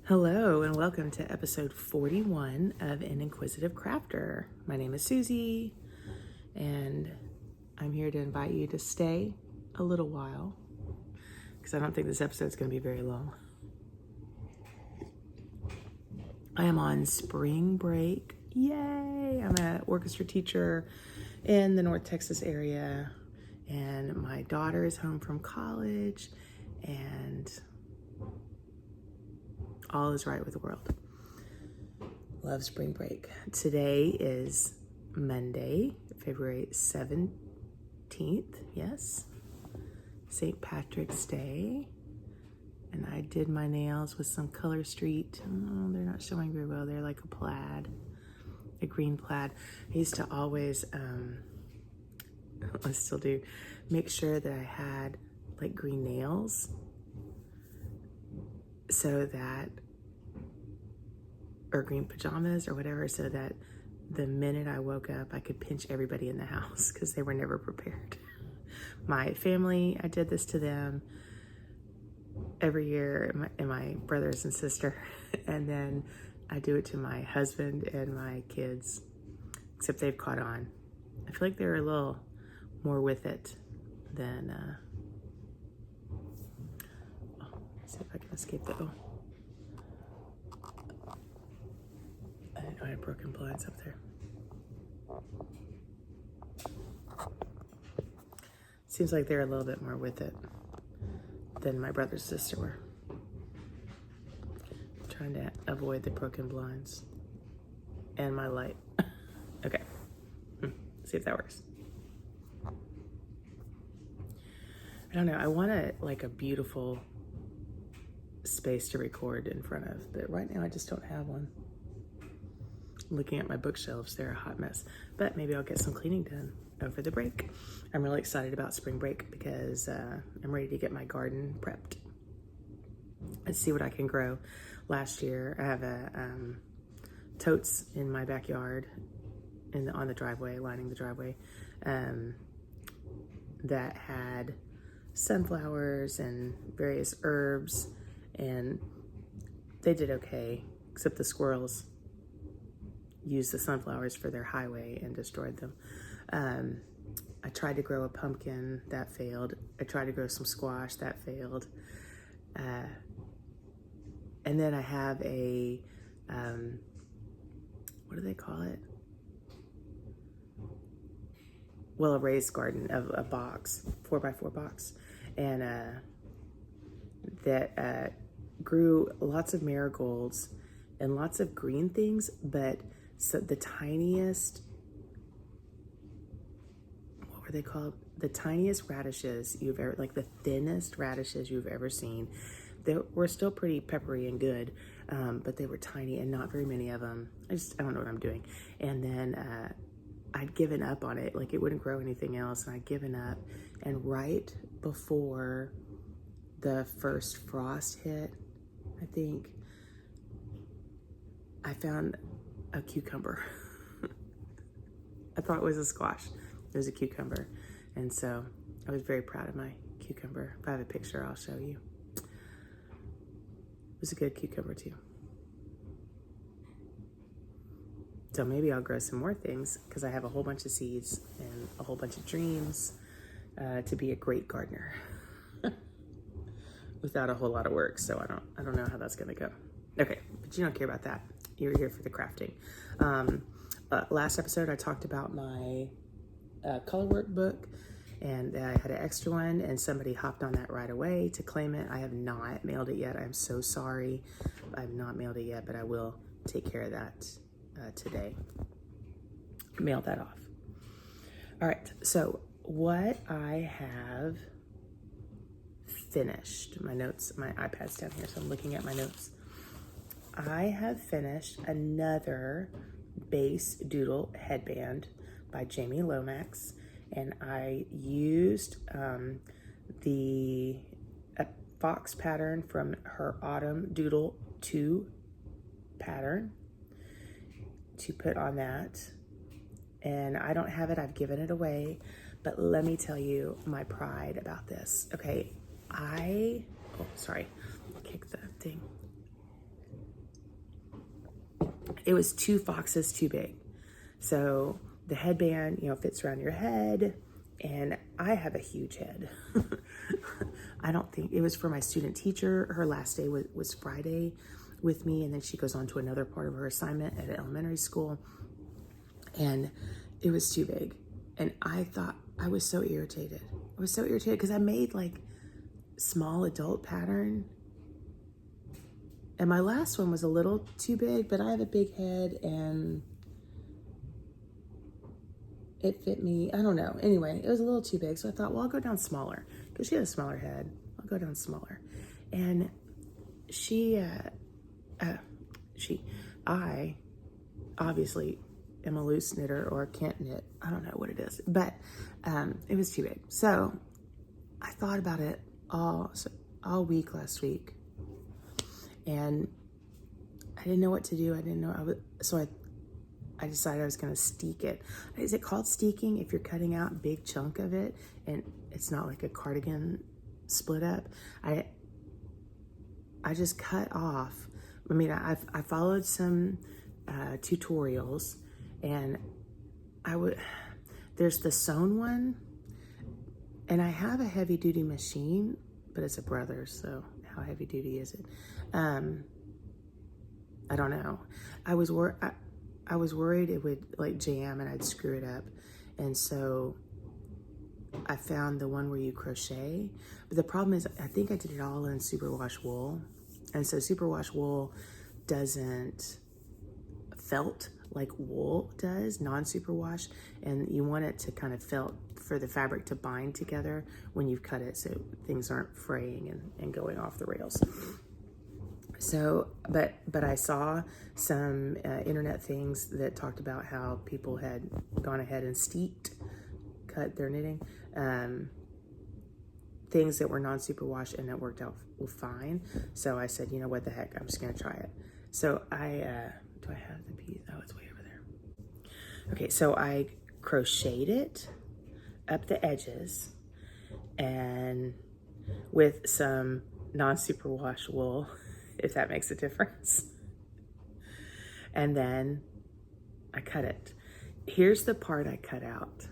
Hello and welcome to episode 41 of An Inquisitive Crafter. My name is Susie and I'm here to invite you to stay a little while because I don't think this episode is going to be very long. I am on spring break. Yay! I'm an orchestra teacher in the North Texas area and my daughter is home from college and all is right with the world. Love spring break. Today is Monday, February 17th. Yes. St. Patrick's Day. And I did my nails with some Color Street. Oh, they're not showing very well. They're like a plaid, a green plaid. I used to always, I still do, make sure that I had like green nails so that, or green pajamas or whatever, so that the minute I woke up, I could pinch everybody in the house because they were never prepared. My family, I did this to them every year, and my brothers and sister, and then I do it to my husband and my kids, except they've caught on. I feel like they're a little more with it than, let's see if I can escape that. Oh. I didn't know I had broken blinds up there. Seems like they're a little bit more with it than my brother and sister were. I'm trying to avoid the broken blinds and my light. Okay, see if that works. I don't know, I want a beautiful space to record in front of, but right now I just don't have one. Looking at my bookshelves, they're a hot mess, but maybe I'll get some cleaning done over the break. I'm really excited about spring break because I'm ready to get my garden prepped. Let's see what I can grow. Last year, I have a totes in my backyard on the driveway, lining the driveway, that had sunflowers and various herbs, and they did okay, except the squirrels used the sunflowers for their highway and destroyed them. I tried to grow a pumpkin, that failed. I tried to grow some squash, that failed. And then I have a, what do they call it? Well, a raised garden of a box, 4x4 box. And that grew lots of marigolds and lots of green things, but so the tiniest, what were they called? The tiniest radishes you've ever, like the thinnest radishes you've ever seen. They were still pretty peppery and good, but they were tiny and not very many of them. I don't know what I'm doing. And then I'd given up on it. Like it wouldn't grow anything else, and I'd given up. And right before the first frost hit, I think, I found a cucumber. I thought it was a squash. It was a cucumber. And so I was very proud of my cucumber. If I have a picture, I'll show you. It was a good cucumber too. So maybe I'll grow some more things because I have a whole bunch of seeds and a whole bunch of dreams to be a great gardener without a whole lot of work. So I don't know how that's gonna go. Okay, but you don't care about that. You're here for the crafting. Last episode, I talked about my color work book, and I had an extra one, and somebody hopped on that right away to claim it. I have not mailed it yet. I'm so sorry. I have not mailed it yet, but I will take care of that today. Mail that off. All right, so what I have finished, my notes, my iPad's down here, so I'm looking at my notes. I have finished another base doodle headband by Jamie Lomax, and I used the fox pattern from her Autumn Doodle 2 pattern to put on that. And I don't have it, I've given it away, but let me tell you my pride about this. Okay, oh, sorry, kick the thing. it was 2 foxes too big. So the headband, you know, fits around your head, and I have a huge head. I don't think, it was for my student teacher. Her last day was Friday with me, and then she goes on to another part of her assignment at elementary school, and it was too big. And I thought, I was so irritated. I was so irritated because I made like small adult pattern, and my last one was a little too big, but I have a big head and it fit me. I don't know. Anyway, it was a little too big. So I thought, well, I'll go down smaller because she had a smaller head. I'll go down smaller. And I obviously am a loose knitter or can't knit. I don't know what it is, but it was too big. So I thought about it all week last week, and I didn't know what to do. I didn't know. I decided I was going to steek it. Is it called steeking if you're cutting out a big chunk of it and it's not like a cardigan split up? I just cut off. I mean, I followed some tutorials, and there's the sewn one, and I have a heavy duty machine, but it's a Brothers, so how heavy duty is it? I don't know. I was worried it would like jam and I'd screw it up. And so I found the one where you crochet. But the problem is I think I did it all in superwash wool. And so superwash wool doesn't felt like wool does, non-superwash. And you want it to kind of felt for the fabric to bind together when you've cut it so things aren't fraying and going off the rails. So, but I saw some internet things that talked about how people had gone ahead and cut their knitting, things that were non-superwash, and it worked out fine. So I said, you know what the heck, I'm just gonna try it. So do I have the piece? Oh, it's way over there. Okay, so I crocheted it up the edges and with some non-superwash wool, if that makes a difference. And then I cut it. Here's the part I cut out.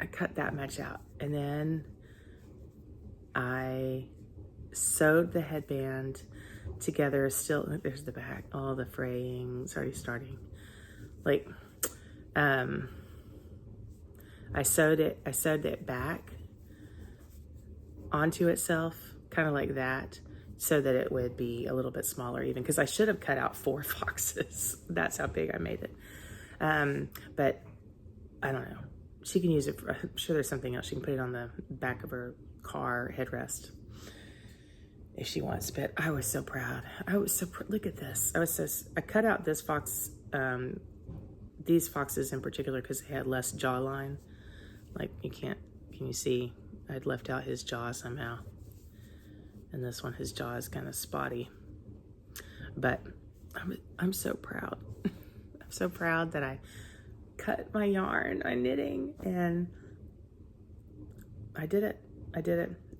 I cut that much out. And then I sewed the headband together. Still, there's the back, all the fraying, it's already starting. Like, I sewed it back onto itself, kind of like that, so that it would be a little bit smaller even, because I should have cut out 4 foxes. That's how big I made it. But I don't know. She can use it for, I'm sure there's something else. She can put it on the back of her car headrest if she wants. But I was so proud. Look at this. I cut out this fox, these foxes in particular, because they had less jawline. Like can you see? I'd left out his jaw somehow. And this one, his jaw is kind of spotty. But I'm so proud. I'm so proud that I cut my yarn on knitting, and I did it.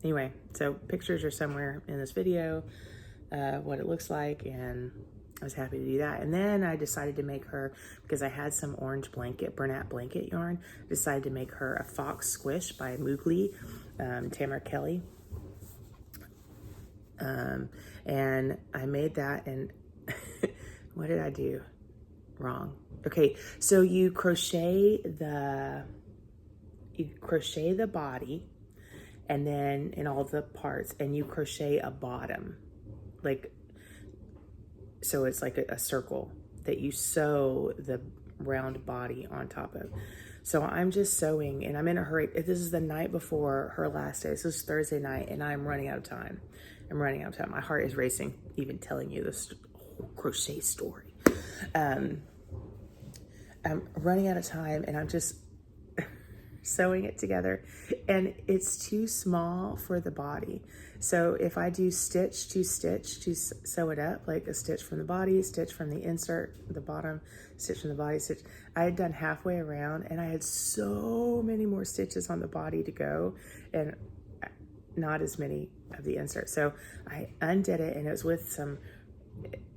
Anyway, so pictures are somewhere in this video, what it looks like, and I was happy to do that. And then I decided to make her, because I had some orange Bernat blanket yarn, decided to make her a fox squish by Moogly, Tamara Kelly. And I made that, and what did I do wrong? Okay, so you crochet the body, and then in all the parts, and you crochet a bottom, like, so it's like a circle that you sew the round body on top of. So I'm just sewing, and I'm in a hurry. This is the night before her last day. This is Thursday night, and I'm running out of time. My heart is racing, even telling you this whole crochet story. I'm running out of time, and I'm just sewing it together, and it's too small for the body. So if I do stitch to stitch to sew it up, like a stitch from the body, stitch from the insert, the bottom, stitch from the body, stitch, I had done halfway around, and I had so many more stitches on the body to go, and not as many of the insert. So I undid it, and it was with some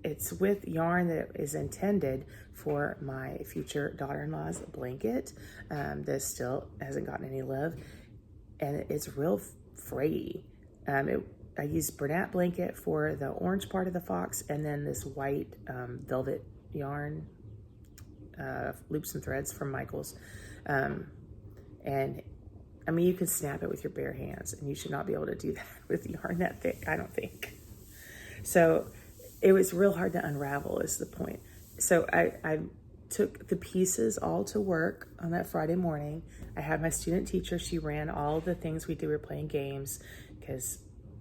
it's with yarn that is intended for my future daughter-in-law's blanket that still hasn't gotten any love, and it's real frayy. I used Bernat blanket for the orange part of the fox, and then this white velvet yarn, loops and threads from Michael's. And I mean, you can snap it with your bare hands, and you should not be able to do that with yarn that thick, I don't think. So it was real hard to unravel is the point. So I took the pieces all to work on that Friday morning. I had my student teacher, she ran all the things we do. We were playing games because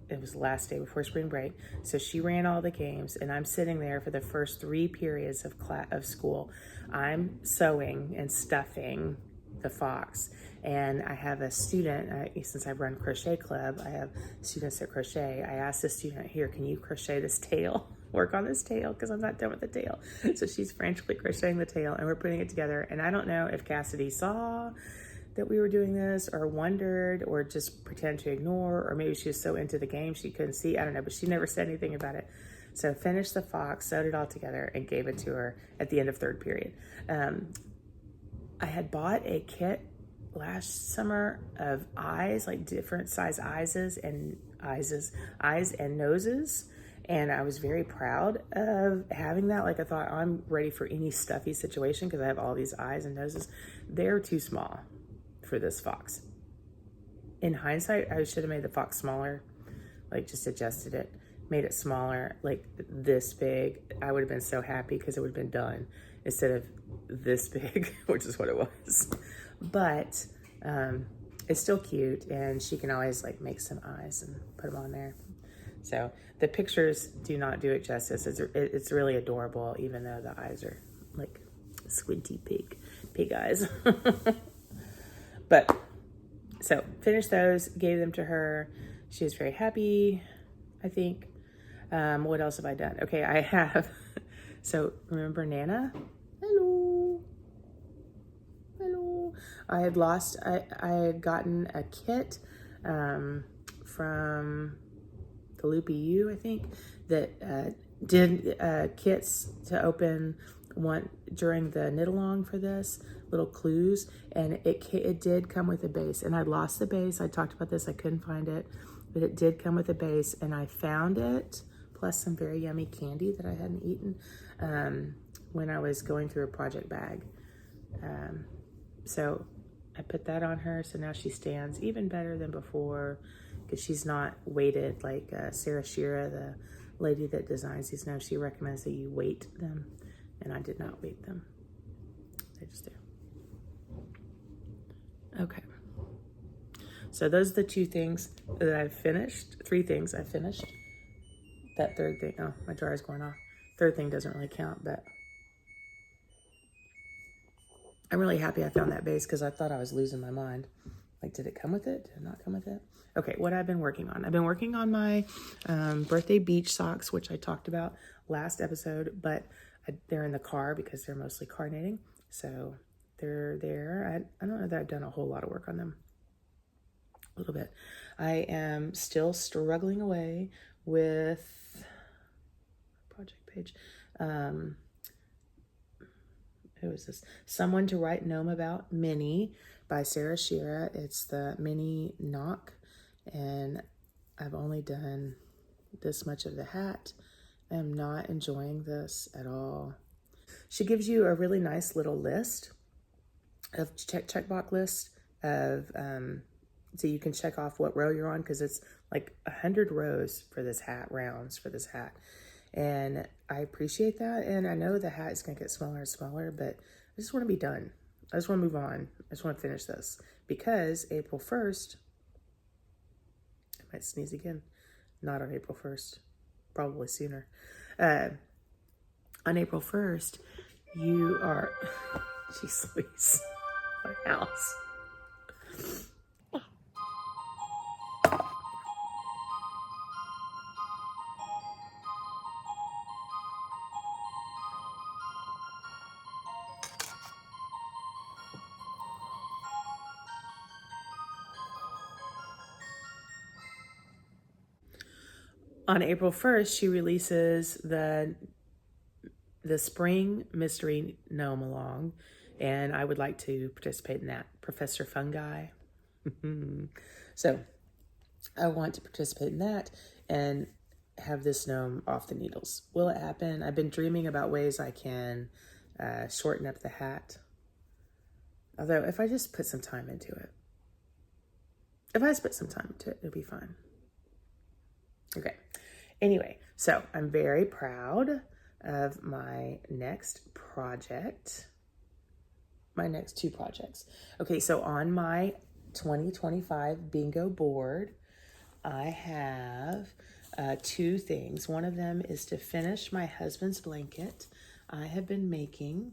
it was the last day before spring break. So she ran all the games, and I'm sitting there for the first 3 periods of school. I'm sewing and stuffing the fox. And I have a student, since I run crochet club, I have students that crochet. I asked a student, here, can you crochet this tail? Work on this tail, because I'm not done with the tail. So she's frantically crocheting the tail, and we're putting it together. And I don't know if Cassidy saw that we were doing this, or wondered, or just pretend to ignore, or maybe she was so into the game she couldn't see. I don't know, but she never said anything about it. So finished the fox, sewed it all together, and gave it to her at the end of 3rd period. I had bought a kit last summer of eyes, like different size eyes and noses. And I was very proud of having that. Like, I thought, I'm ready for any stuffy situation because I have all these eyes and noses. They're too small for this fox. In hindsight, I should have made the fox smaller, like just adjusted it, made it smaller, like this big. I would have been so happy because it would have been done instead of this big, which is what it was. But it's still cute, and she can always like make some eyes and put them on there. So the pictures do not do it justice. It's really adorable, even though the eyes are like squinty pig eyes. But so finished those, gave them to her. She was very happy, I think. What else have I done? Okay, I have, so remember Gnana? Hello. I had gotten a kit from the Loopy U, I think, that did kits to open one during the knit along for this, little clues, and it did come with a base, and I lost the base. I talked about this, I couldn't find it, but it did come with a base, and I found it, plus some very yummy candy that I hadn't eaten when I was going through a project bag. So I put that on her, so now she stands even better than before, because she's not weighted like Sarah Schira, the lady that designs these now. She recommends that you weight them, and I did not weight them. They just do. Okay. So those are the 2 things that I've finished. 3 things I've finished. That 3rd thing, oh, my jar is going off. 3rd thing doesn't really count, but I'm really happy I found that base because I thought I was losing my mind. Like, did it come with it? Did it not come with it? Okay, what I've been working on. I've been working on my birthday beach socks, which I talked about last episode, but they're in the car because they're mostly car knitting. So they're there. I don't know that I've done a whole lot of work on them. A little bit. I am still struggling away with project page. Who is this? Someone to Write Gnome About, Mini by Sarah Schira. It's the mini knock, and I've only done this much of the hat. I am not enjoying this at all. She gives you a really nice little list of checkbox list of, so you can check off what row you're on, because it's like 100 rows for this hat, rounds for this hat. And I appreciate that. And I know the hat is going to get smaller and smaller, but I just want to be done. I just want to move on. I just want to finish this, because April 1st, I might sneeze again. Not on April 1st, probably sooner. On April 1st, you are, jeez Louise, my house. on April 1st, she releases the spring mystery gnome along, and I would like to participate in that. Professor Fungi. So I want to participate in that and have this gnome off the needles. Will it happen? I've been dreaming about ways I can shorten up the hat. Although if I just put some time into it. If I just put some time into it, it'll be fine. Okay. Anyway, so I'm very proud of my next project. My next two projects. Okay, so on my 2025 bingo board, I have two things. One of them is to finish my husband's blanket. I have been making,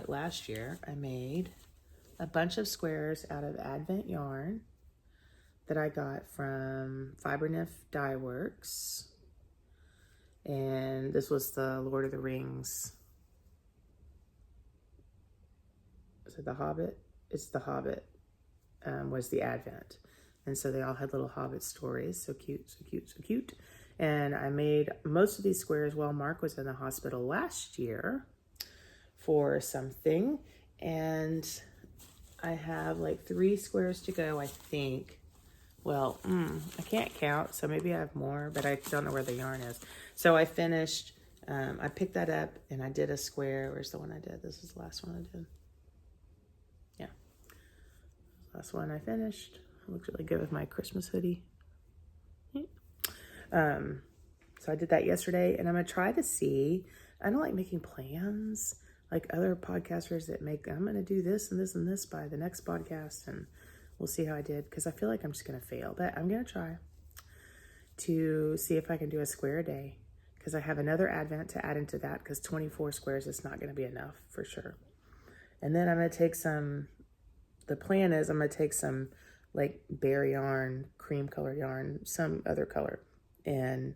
last year, I made a bunch of squares out of Advent yarn that I got from Fibernyth Dye Works. And this was the Lord of the Rings. Is it the Hobbit? It's the Hobbit, was the Advent. And so they all had little Hobbit stories. So cute, so cute, so cute. And I made most of these squares while Mark was in the hospital last year for something. And I have like 3 squares to go, I think. Well, I can't count, so maybe I have more, but I don't know where the yarn is. So I finished, I picked that up and I did a square. Where's the one I did? This is the last one I did. Yeah. Last one I finished. It looks really good with my Christmas hoodie. So I did that yesterday, and I'm going to try to see, I don't like making plans like other podcasters that make, I'm going to do this and this and this by the next podcast, and we'll see how I did, because I feel like I'm just going to fail, but I'm going to try to see if I can do a square a day, because I have another Advent to add into that, because 24 squares is not going to be enough for sure. And then I'm going to take some, the plan is I'm going to take some like berry yarn, cream color yarn, some other color, and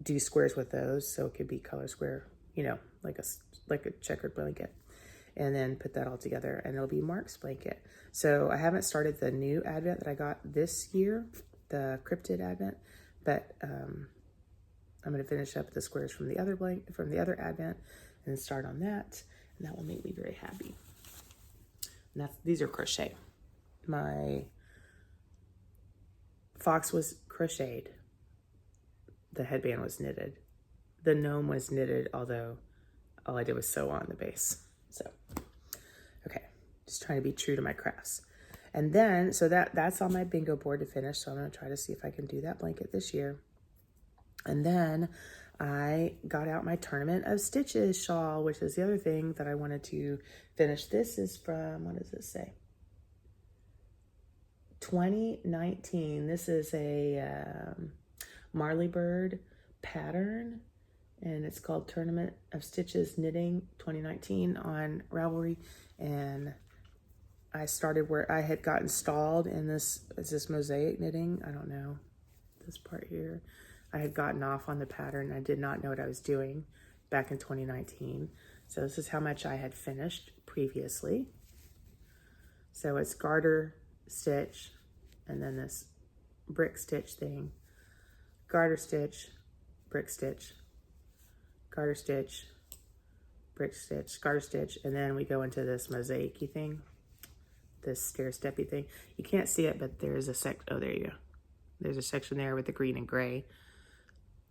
do squares with those, so it could be color square, you know, like a checkered blanket. And then put that all together, and it'll be Mark's blanket. So I haven't started the new Advent that I got this year, the Cryptid Advent, but I'm going to finish up the squares from the other Advent and start on that, and that will make me very happy. And these are crochet. My fox was crocheted. The headband was knitted. The gnome was knitted, although all I did was sew on the base. So, okay, just trying to be true to my crafts. And then, so that's on my bingo board to finish. So I'm going to try to see if I can do that blanket this year. And then I got out my Tournament of Stitches shawl, which is the other thing that I wanted to finish. This is from, what does this say? 2019. This is a Marley Bird pattern, and it's called Tournament of Stitches Knitting 2019 on Ravelry. And I started where I had gotten stalled in this, is this mosaic knitting? I don't know, this part here. I had gotten off on the pattern. I did not know what I was doing back in 2019. So this is how much I had finished previously. So it's garter stitch, and then this brick stitch thing, garter stitch, brick stitch, garter stitch, brick stitch, garter stitch, and then we go into this mosaic-y thing, this stair-steppy thing. You can't see it, but there's a oh, there you go. There's a section there with the green and gray,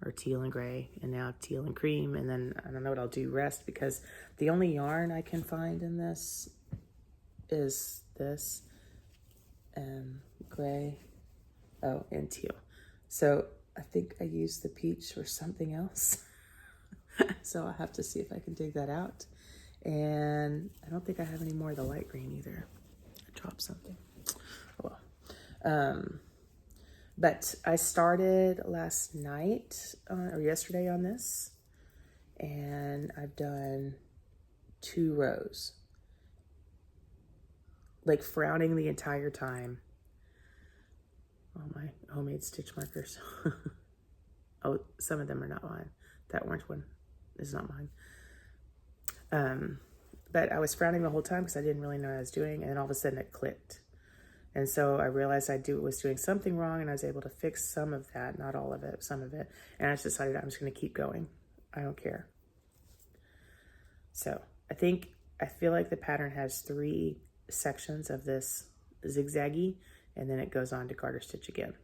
or teal and gray, and now teal and cream, and then I don't know what I'll do rest, because the only yarn I can find in this is this, gray, oh, and teal. So I think I used the peach for something else. So I'll have to see if I can dig that out. And I don't think I have any more of the light green either. I dropped something. Oh well. But I started last night or yesterday on this, and I've done 2 rows. Like frowning the entire time. Oh, my homemade stitch markers. Oh, some of them are not mine. That orange one is not mine. But I was frowning the whole time because I didn't really know what I was doing, and then all of a sudden it clicked. And so I realized was doing something wrong, and I was able to fix some of that, not all of it, some of it. And I just decided I'm just going to keep going. I don't care. So I feel like the pattern has 3 sections of this zigzaggy, and then it goes on to garter stitch again.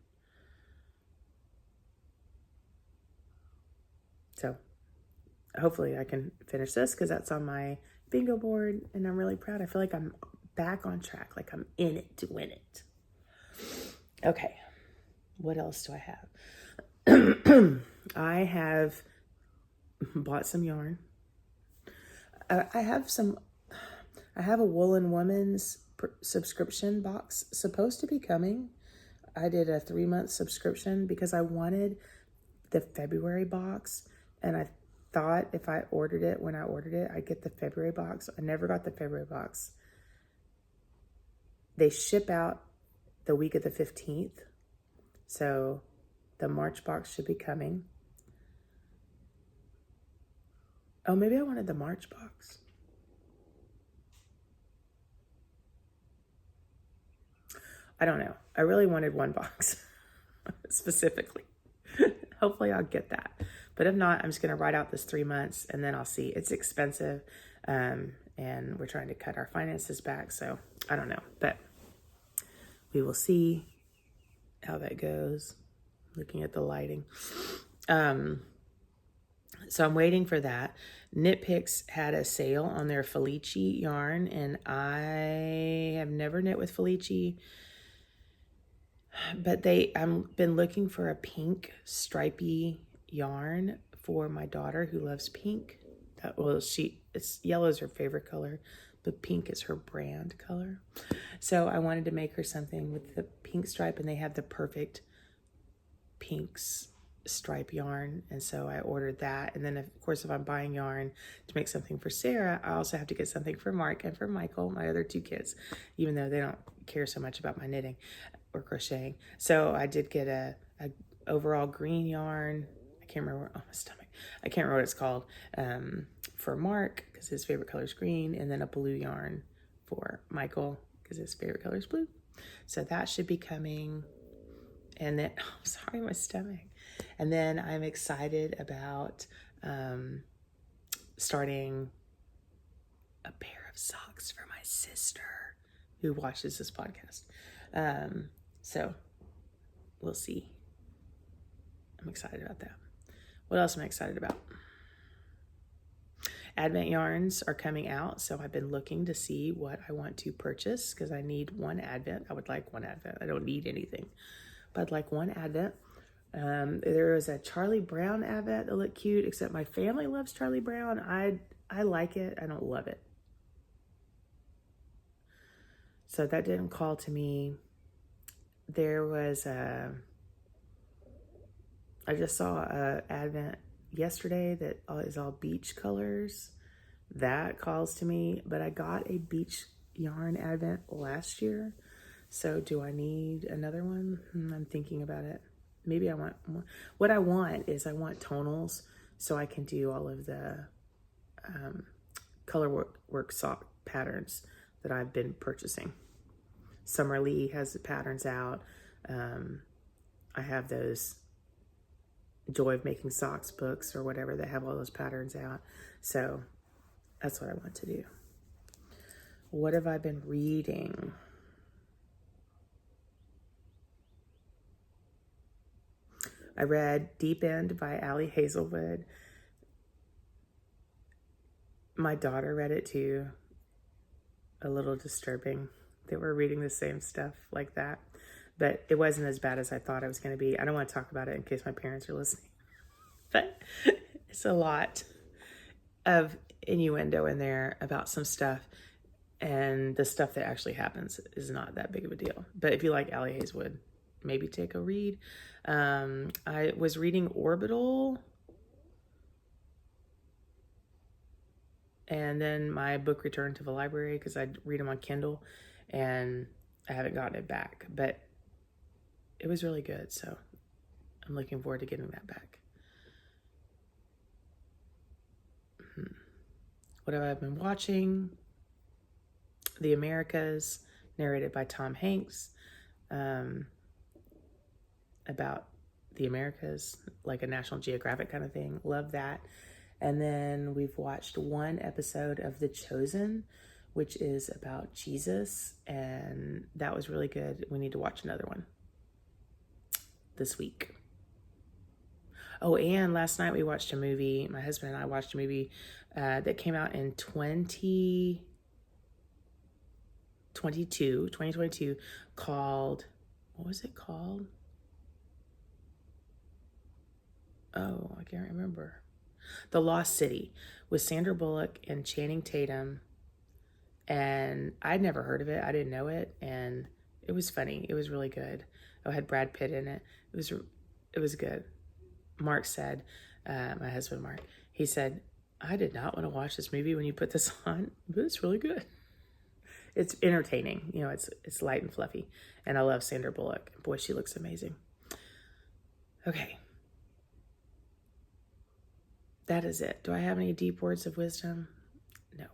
So hopefully I can finish this because that's on my bingo board, and I'm really proud. I feel like I'm back on track, like I'm in it to win it. Okay, what else do I have? I have bought some yarn. I have a Woolen Woman's subscription box supposed to be coming. I did a 3-month subscription because I wanted the February box, and I thought if I ordered it when I ordered it, I'd get the February box. I never got the February box. They ship out the week of the 15th, so the March box should be coming. Oh, maybe I wanted the March box. I don't know. I really wanted one box specifically. Hopefully I'll get that. But if not, I'm just going to write out this 3 months, and then I'll see. It's expensive, and we're trying to cut our finances back, so I don't know. But we will see how that goes. Looking at the lighting. So I'm waiting for that. Knit Picks had a sale on their Felici yarn, and I have never knit with Felici, but I've been looking for a pink stripy yarn for my daughter who loves pink. Yellow is her favorite color, but pink is her brand color. So I wanted to make her something with the pink stripe, and they have the perfect pinks stripe yarn, and so I ordered that. And then of course, if I'm buying yarn to make something for Sarah, I also have to get something for Mark and for Michael, my other 2 kids, even though they don't care so much about my knitting or crocheting. So I did get a overall green yarn. I can't remember, my stomach, I can't remember what it's called, for Mark because his favorite color is green, and then a blue yarn for Michael because his favorite color is blue. So that should be coming. And then, sorry, my stomach. And then I'm excited about starting a pair of socks for my sister who watches this podcast. So we'll see. I'm excited about that. What else am I excited about? Advent yarns are coming out, so I've been looking to see what I want to purchase because I need one Advent. I would like one Advent. I don't need anything, but I'd like one Advent. There was a Charlie Brown Advent that looked cute, except my family loves Charlie Brown. I like it. I don't love it. So that didn't call to me. There was I just saw a Advent yesterday that is all beach colors. That calls to me, but I got a beach yarn Advent last year. So do I need another one? I'm thinking about it. Maybe I want more. What I want is I want tonals so I can do all of the color work sock patterns that I've been purchasing. Summer Lee has the patterns out. I have those Joy of Making Socks books or whatever that have all those patterns out. So that's what I want to do. What have I been reading? I read Deep End by Ali Hazelwood. My daughter read it too. A little disturbing that we're reading the same stuff like that. But it wasn't as bad as I thought it was going to be. I don't want to talk about it in case my parents are listening. But it's a lot of innuendo in there about some stuff. And the stuff that actually happens is not that big of a deal. But if you like Ali Hazelwood, maybe take a read. I was reading Orbital. And then my book returned to the library because I read them on Kindle. And I haven't gotten it back. But it was really good. So I'm looking forward to getting that back. What have I been watching? The Americas narrated by Tom Hanks, about the Americas, like a National Geographic kind of thing. Love that. And then we've watched one episode of The Chosen, which is about Jesus, and that was really good. We need to watch another one this week. Oh, and last night we watched a movie. My husband and I watched a movie that came out in 2022 called, what was it called? Oh, I can't remember. The Lost City, with Sandra Bullock and Channing Tatum. And I'd never heard of it. I didn't know it. And it was funny. It was really good. Oh, it had Brad Pitt in it. It was good. Mark said, my husband Mark, he said, I did not want to watch this movie when you put this on, but it's really good. It's entertaining. You know, it's light and fluffy. And I love Sandra Bullock. Boy, she looks amazing. Okay. That is it. Do I have any deep words of wisdom? No.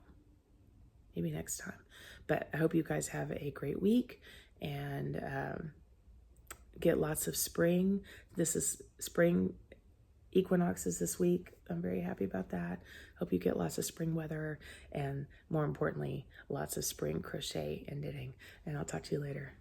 Maybe next time. But I hope you guys have a great week and get lots of spring. This is spring equinoxes this week. I'm very happy about that. Hope you get lots of spring weather and, more importantly, lots of spring crochet and knitting. And I'll talk to you later.